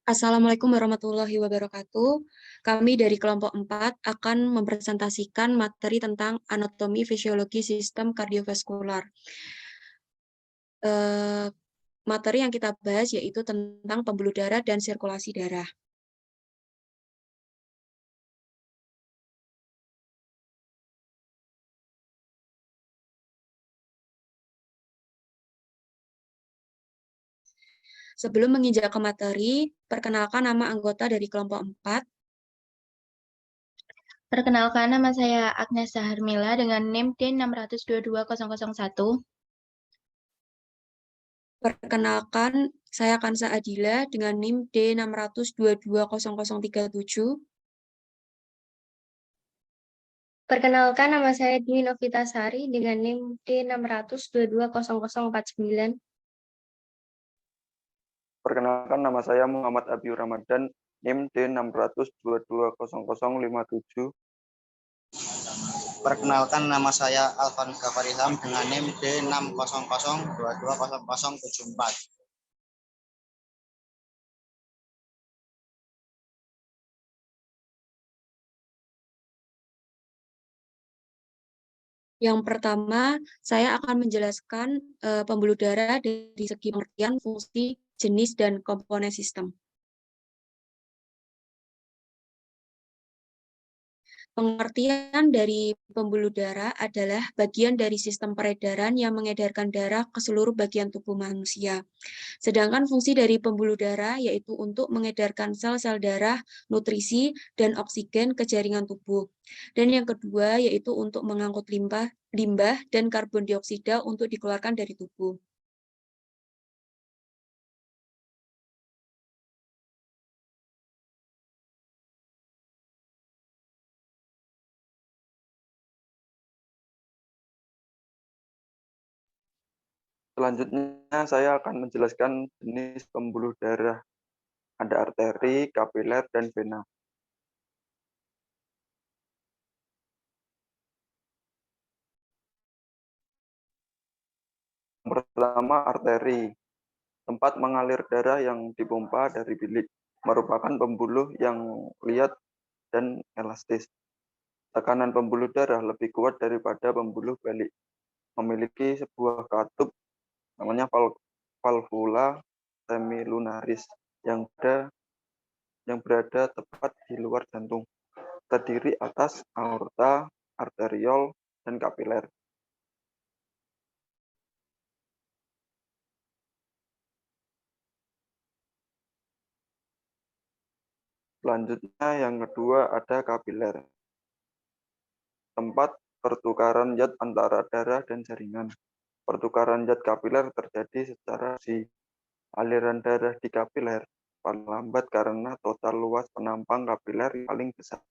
Assalamualaikum warahmatullahi wabarakatuh. Kami dari kelompok 4 akan mempresentasikan materi tentang anatomi fisiologi sistem kardiovaskular. Materi yang kita bahas yaitu tentang pembuluh darah dan sirkulasi darah. Sebelum menginjak ke materi, perkenalkan nama anggota dari kelompok 4. Perkenalkan, nama saya Agnes Saharmila dengan NIM D622001. Perkenalkan, saya Kansa Adila dengan NIM D6220037. Perkenalkan, nama saya Dwi Novitasari dengan NIM D6220049. Perkenalkan, nama saya Muhammad Abiur Ramadan, NIM D6220057. Perkenalkan, nama saya Alvan Gafariham dengan NIM D600220074. Yang pertama, saya akan menjelaskan pembuluh darah dari segi pengertian, fungsi, jenis, dan komponen sistem. Pengertian dari pembuluh darah adalah bagian dari sistem peredaran yang mengedarkan darah ke seluruh bagian tubuh manusia. Sedangkan fungsi dari pembuluh darah yaitu untuk mengedarkan sel-sel darah, nutrisi, dan oksigen ke jaringan tubuh. Dan yang kedua yaitu untuk mengangkut limbah dan karbon dioksida untuk dikeluarkan dari tubuh. Selanjutnya, saya akan menjelaskan jenis pembuluh darah. Ada arteri, kapiler, dan vena. Yang pertama, arteri. Tempat mengalir darah yang dipompa dari bilik. Merupakan pembuluh yang liat dan elastis. Tekanan pembuluh darah lebih kuat daripada pembuluh balik. Memiliki sebuah katup namanya valvula semilunaris yang berada tepat di luar jantung, terdiri atas aorta, arteriol, dan kapiler. Selanjutnya yang kedua ada kapiler. Tempat pertukaran zat antara darah dan jaringan. Pertukaran zat kapiler terjadi secara aliran darah di kapiler paling lambat karena total luas penampang kapiler paling besar.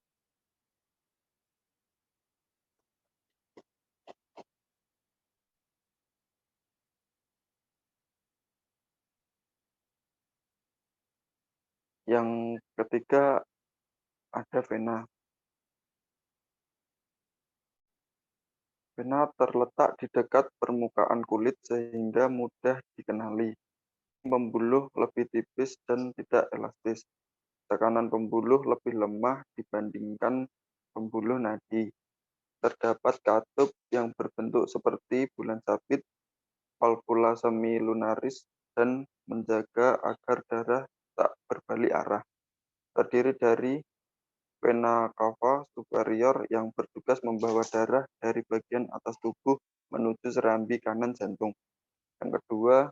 Yang ketiga ada vena. Vena terletak di dekat permukaan kulit sehingga mudah dikenali. Pembuluh lebih tipis dan tidak elastis. Tekanan pembuluh lebih lemah dibandingkan pembuluh nadi. Terdapat katup yang berbentuk seperti bulan sabit, valvula semilunaris, dan menjaga agar darah tak berbalik arah. Terdiri dari vena cava superior yang bertugas membawa darah dari bagian atas tubuh menuju serambi kanan jantung. Yang kedua,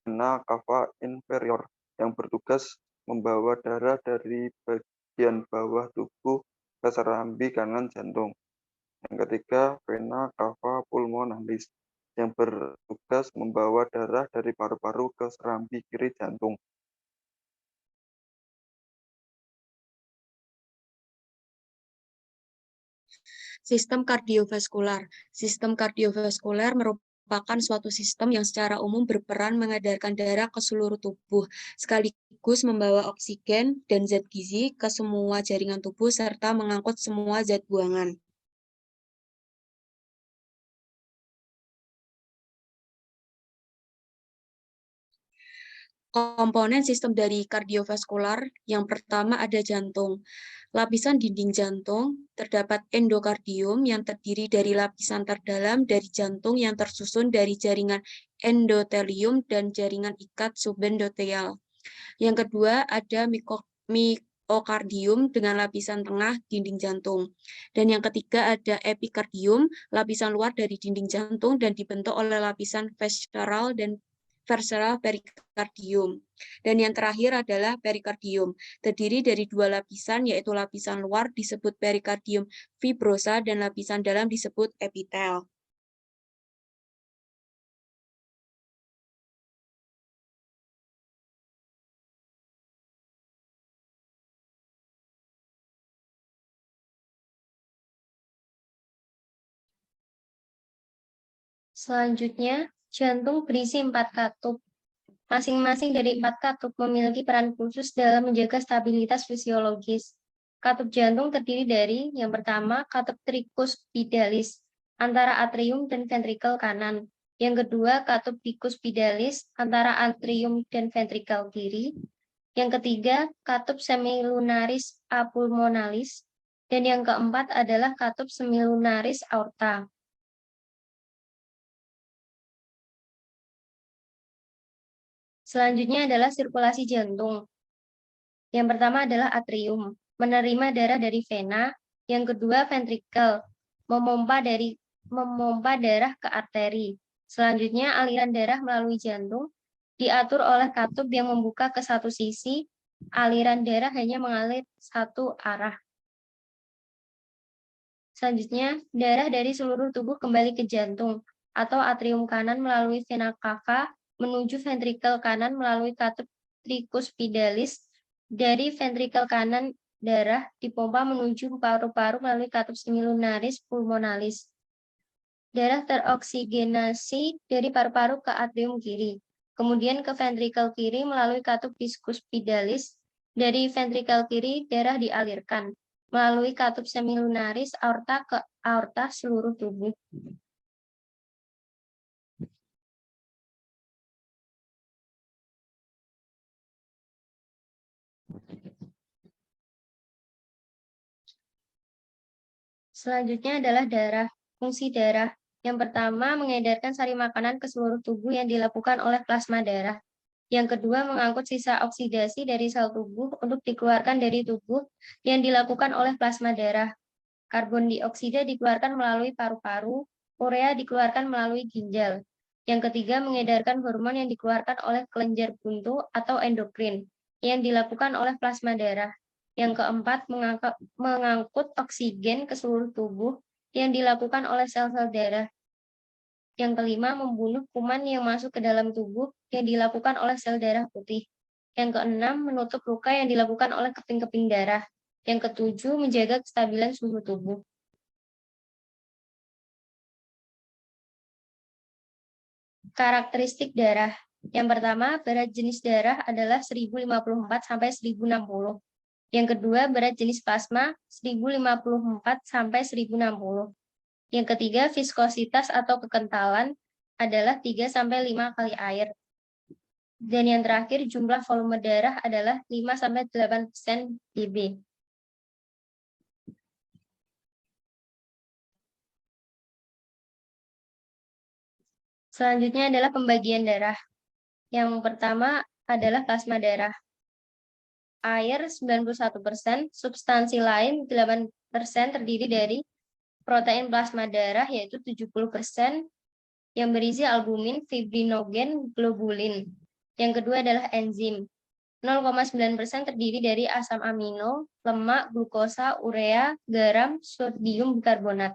vena cava inferior yang bertugas membawa darah dari bagian bawah tubuh ke serambi kanan jantung. Yang ketiga, vena cava pulmonalis yang bertugas membawa darah dari paru-paru ke serambi kiri jantung. Sistem kardiovaskular. Sistem kardiovaskular merupakan suatu sistem yang secara umum berperan mengedarkan darah ke seluruh tubuh, sekaligus membawa oksigen dan zat gizi ke semua jaringan tubuh serta mengangkut semua zat buangan. komponen sistem dari kardiovaskular. Yang pertama ada jantung. Lapisan dinding jantung, terdapat endokardium yang terdiri dari lapisan terdalam dari jantung yang tersusun dari jaringan endotelium dan jaringan ikat subendothelial. Yang kedua ada myokardium dengan lapisan tengah dinding jantung. Dan yang ketiga ada epikardium, lapisan luar dari dinding jantung dan dibentuk oleh lapisan visceral dan visceral perikardium. Dan yang terakhir adalah perikardium, terdiri dari dua lapisan, yaitu lapisan luar disebut perikardium fibrosa dan lapisan dalam disebut epitel. Selanjutnya, jantung berisi 4 katup. Masing-masing dari 4 katup memiliki peran khusus dalam menjaga stabilitas fisiologis. Katup jantung terdiri dari, yang pertama, katup tricuspidalis, antara atrium dan ventrikel kanan. Yang kedua, katup bicuspidalis, antara atrium dan ventrikel kiri. Yang ketiga, katup semilunaris apulmonalis. Dan yang keempat adalah katup semilunaris aorta. Selanjutnya adalah sirkulasi jantung. Yang pertama adalah atrium, menerima darah dari vena. Yang kedua ventrikel, memompa darah ke arteri. Selanjutnya aliran darah melalui jantung diatur oleh katup yang membuka ke satu sisi. Aliran darah hanya mengalir satu arah. Selanjutnya, darah dari seluruh tubuh kembali ke jantung atau atrium kanan melalui vena cava menuju ventrikel kanan melalui katup tricuspidalis. Dari ventrikel kanan, darah dipompa menuju paru-paru melalui katup semilunaris pulmonalis. Darah teroksigenasi dari paru-paru ke atrium kiri, kemudian ke ventrikel kiri melalui katup bicuspidalis. Dari ventrikel kiri, darah dialirkan melalui katup semilunaris aorta ke aorta seluruh tubuh. Selanjutnya adalah darah. Fungsi darah. Yang pertama, mengedarkan sari makanan ke seluruh tubuh yang dilakukan oleh plasma darah. Yang kedua, mengangkut sisa oksidasi dari sel tubuh untuk dikeluarkan dari tubuh yang dilakukan oleh plasma darah. Karbon dioksida dikeluarkan melalui paru-paru, urea dikeluarkan melalui ginjal. Yang ketiga, mengedarkan hormon yang dikeluarkan oleh kelenjar buntu atau endokrin yang dilakukan oleh plasma darah. Yang keempat, mengangkut oksigen ke seluruh tubuh yang dilakukan oleh sel-sel darah. Yang kelima, membunuh kuman yang masuk ke dalam tubuh yang dilakukan oleh sel darah putih. Yang keenam, menutup luka yang dilakukan oleh keping-keping darah. Yang ketujuh, menjaga kestabilan suhu tubuh. Karakteristik darah. Yang pertama, berat jenis darah adalah 1054 sampai 1060. Yang kedua, berat jenis plasma 1054 sampai 1060. Yang ketiga, viskositas atau kekentalan adalah 3 sampai 5 kali air. Dan yang terakhir, jumlah volume darah adalah 5 sampai 8% dB. Selanjutnya adalah pembagian darah. Yang pertama adalah plasma darah. Air 91%, substansi lain 8% terdiri dari protein plasma darah yaitu 70% yang berisi albumin, fibrinogen, globulin. Yang kedua adalah enzim. 0,9% terdiri dari asam amino, lemak, glukosa, urea, garam, sodium bikarbonat.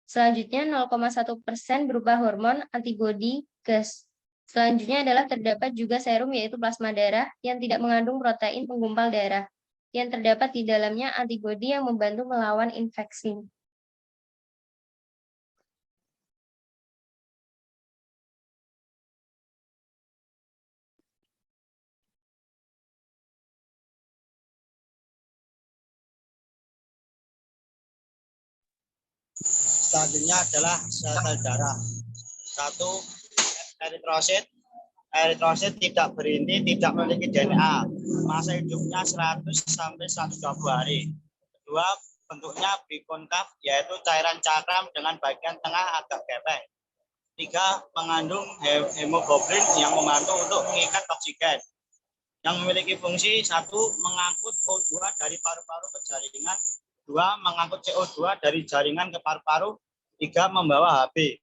Selanjutnya 0,1% berupa hormon, antibodi, gas. Selanjutnya adalah terdapat juga serum yaitu plasma darah yang tidak mengandung protein penggumpal darah. Yang terdapat di dalamnya antibodi yang membantu melawan infeksi. Selanjutnya adalah sel-sel darah. 1. Eritrosit. eritrosit tidak berinti, tidak memiliki DNA. Masa hidupnya 100 sampai 120 hari. Kedua, bentuknya bikonkav, yaitu cairan cakram dengan bagian tengah agak gepeng. Tiga, mengandung hemoglobin yang membantu untuk mengikat oksigen. Yang memiliki fungsi: satu, mengangkut O2 dari paru-paru ke jaringan. Dua, mengangkut CO2 dari jaringan ke paru-paru. Tiga, membawa Hb.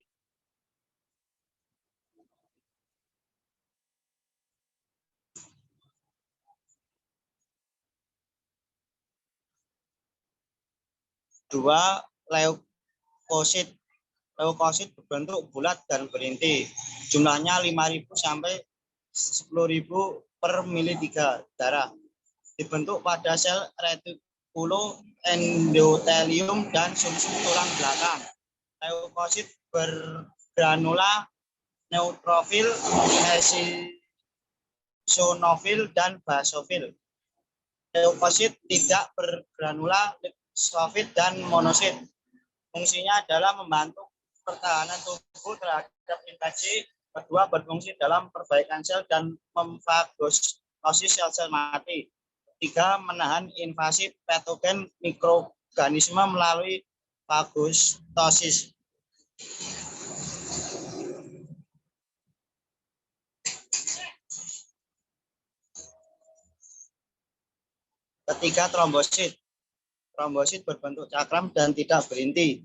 Dua, leukosit. Leukosit berbentuk bulat dan berinti. Jumlahnya 5.000 sampai 10.000 per mililiter darah. Dibentuk pada sel retikulo, endotelium, dan sumsum tulang belakang. Leukosit bergranula, neutrofil, eosinofil, dan basofil. Leukosit tidak bergranula, lipofit, dan monosit. Fungsinya adalah membantu pertahanan tubuh terhadap infeksi. Kedua, berfungsi dalam perbaikan sel dan memfagosis sel-sel mati. Tiga, menahan invasi patogen mikroorganisme melalui fagostosis. Ketiga, trombosit. Trombosit berbentuk cakram dan tidak berinti.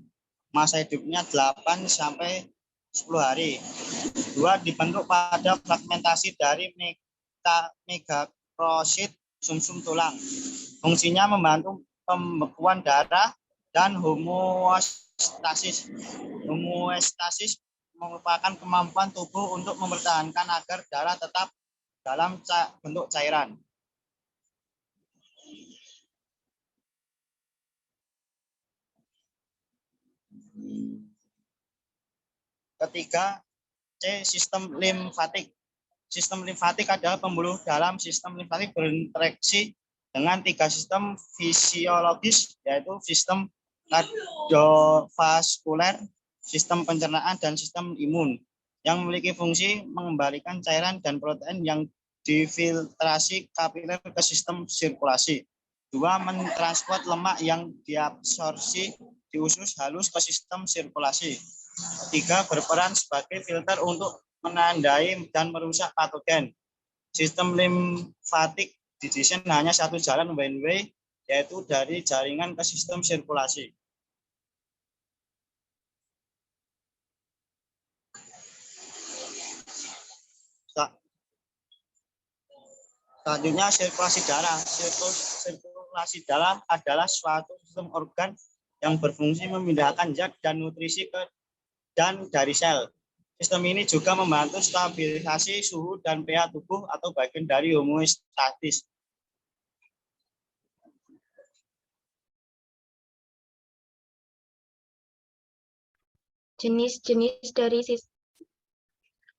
Masa hidupnya 8 sampai 10 hari. Dua, dibentuk pada fragmentasi dari megakrosit sumsum tulang. Fungsinya membantu pembekuan darah dan homeostasis. Homeostasis merupakan kemampuan tubuh untuk mempertahankan agar darah tetap dalam bentuk cairan. Ketiga, C, sistem limfatik. Sistem limfatik adalah pembuluh dalam. Sistem limfatik berinteraksi dengan tiga sistem fisiologis, yaitu sistem kardiovaskuler, sistem pencernaan, dan sistem imun, yang memiliki fungsi mengembalikan cairan dan protein yang difiltrasi kapiler ke sistem sirkulasi. Dua, mentransport lemak yang diabsorpsi di usus halus ke sistem sirkulasi. Tiga, berperan sebagai filter untuk menandai dan merusak patogen. Sistem limfatik didesain hanya satu jalan one way, yaitu dari jaringan ke sistem sirkulasi. Selanjutnya, sirkulasi darah. Sirkulasi darah adalah suatu sistem organ yang berfungsi memindahkan zat dan nutrisi ke dan dari sel. Sistem ini juga membantu stabilisasi suhu dan pH tubuh atau bagian dari homeostatis. Jenis-jenis dari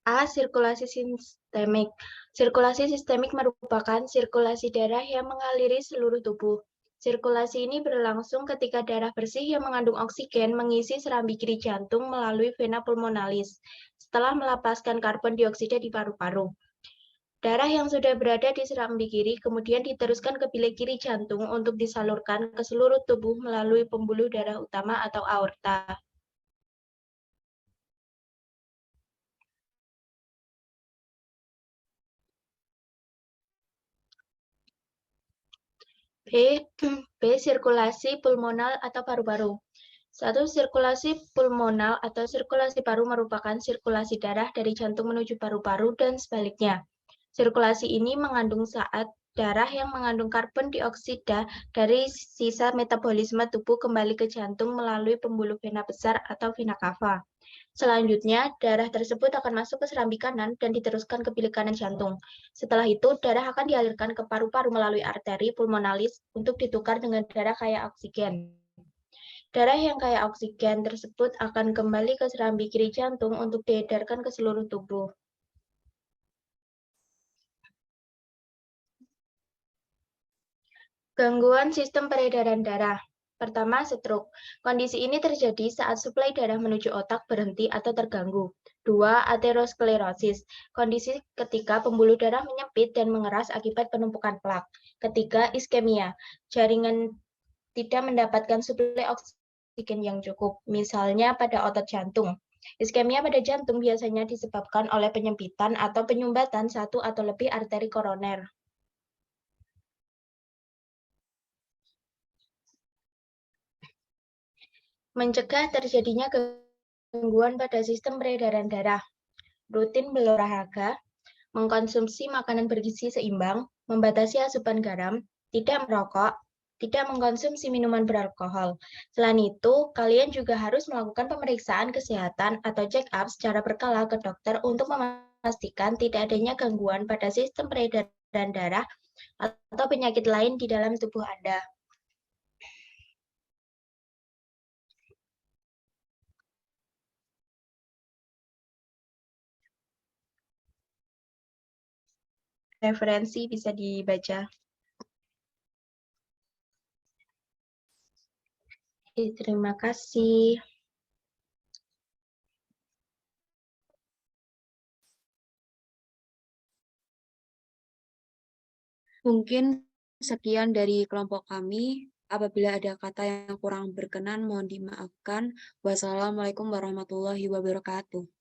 A. Sirkulasi sistemik. Sirkulasi sistemik merupakan sirkulasi darah yang mengaliri seluruh tubuh. Sirkulasi ini berlangsung ketika darah bersih yang mengandung oksigen mengisi serambi kiri jantung melalui vena pulmonalis setelah melepaskan karbon dioksida di paru-paru. Darah yang sudah berada di serambi kiri kemudian diteruskan ke bilik kiri jantung untuk disalurkan ke seluruh tubuh melalui pembuluh darah utama atau aorta. B. Sirkulasi pulmonal atau paru-paru. Satu, sirkulasi pulmonal atau sirkulasi paru merupakan sirkulasi darah dari jantung menuju paru-paru dan sebaliknya. Sirkulasi ini mengandung saat darah yang mengandung karbon dioksida dari sisa metabolisme tubuh kembali ke jantung melalui pembuluh vena besar atau vena cava. Selanjutnya, darah tersebut akan masuk ke serambi kanan dan diteruskan ke bilik kanan jantung. Setelah itu, darah akan dialirkan ke paru-paru melalui arteri pulmonalis untuk ditukar dengan darah kaya oksigen. Darah yang kaya oksigen tersebut akan kembali ke serambi kiri jantung untuk diedarkan ke seluruh tubuh. Gangguan sistem peredaran darah. Pertama, stroke. Kondisi ini terjadi saat suplai darah menuju otak berhenti atau terganggu. 2. Aterosklerosis, kondisi ketika pembuluh darah menyempit dan mengeras akibat penumpukan plak. Ketiga, iskemia, jaringan tidak mendapatkan suplai oksigen yang cukup, misalnya pada otot jantung. Iskemia pada jantung biasanya disebabkan oleh penyempitan atau penyumbatan satu atau lebih arteri koroner. Mencegah terjadinya gangguan pada sistem peredaran darah. Rutin berolahraga, mengkonsumsi makanan bergizi seimbang, membatasi asupan garam, tidak merokok, tidak mengkonsumsi minuman beralkohol. Selain itu, kalian juga harus melakukan pemeriksaan kesehatan atau check-up secara berkala ke dokter untuk memastikan tidak adanya gangguan pada sistem peredaran darah atau penyakit lain di dalam tubuh Anda. Referensi bisa dibaca. Terima kasih. Mungkin sekian dari kelompok kami. Apabila ada kata yang kurang berkenan, mohon dimaafkan. Wassalamualaikum warahmatullahi wabarakatuh.